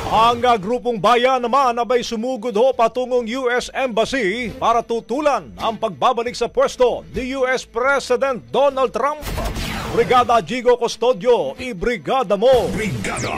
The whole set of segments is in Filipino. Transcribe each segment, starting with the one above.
Ang grupong bayan naman abay sumugod patungong US Embassy para tutulan ang pagbabalik sa pwesto ni US President Donald Trump. Brigada Jigo Custodio, ibrigada mo! Brigada!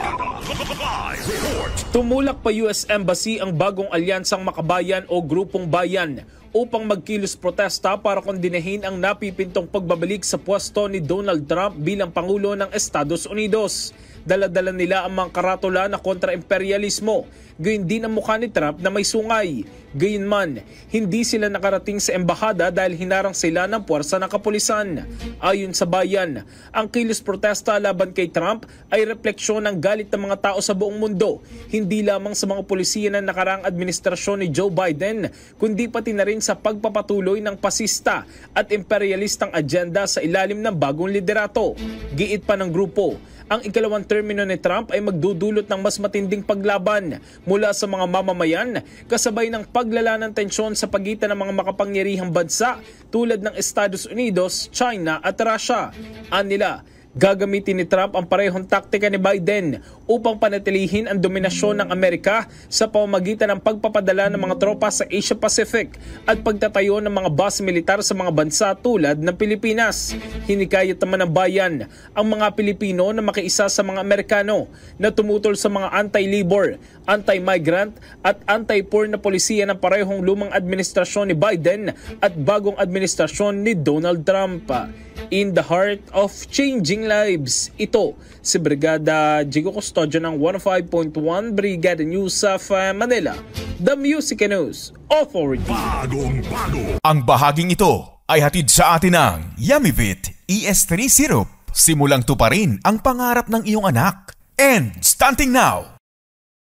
Tumulak pa US Embassy ang bagong alyansang makabayan o grupong bayan upang magkilos protesta para kondinahin ang napipintong pagbabalik sa pwesto ni Donald Trump bilang Pangulo ng Estados Unidos. Dala-dala nila ang mga karatula na kontra-imperialismo, gayon din ang mukha ni Trump na may sungay. Gayunman, hindi sila nakarating sa embahada dahil hinarang sila ng puwersa ng kapulisan. Ayon sa bayan, ang kilos protesta laban kay Trump ay refleksyon ng galit ng mga tao sa buong mundo, hindi lamang sa mga pulisiya ng nakaraang administrasyon ni Joe Biden, kundi pati na rin sa pagpapatuloy ng pasista at imperialistang agenda sa ilalim ng bagong liderato. Giit pa ng grupo, ang ikalawang termino ni Trump ay magdudulot ng mas matinding paglaban mula sa mga mamamayan kasabay ng paglala ng tensyon sa pagitan ng mga makapangyarihang bansa tulad ng Estados Unidos, China at Russia. Anila, gagamitin ni Trump ang parehong taktika ni Biden upang panatilihin ang dominasyon ng Amerika sa pamamagitan ng pagpapadala ng mga tropa sa Asia Pacific at pagtatayo ng mga base militar sa mga bansa tulad ng Pilipinas. Hinikayat naman ng bayan ang mga Pilipino na makiisa sa mga Amerikano na tumutol sa mga anti-labor, anti-migrant at anti-poor na polisiya ng parehong lumang administrasyon ni Biden at bagong administrasyon ni Donald Trump. In the heart of changing lives, ito si Brigada Jigo Custodio ng 105.1 Brigada News of Manila, The Music News Authority. Bagong-bago. Ang bahaging ito ay hatid sa atin ng Yummy-Vit ES3 Syrup. Simulang tuparin ang pangarap ng iyong anak. And starting now,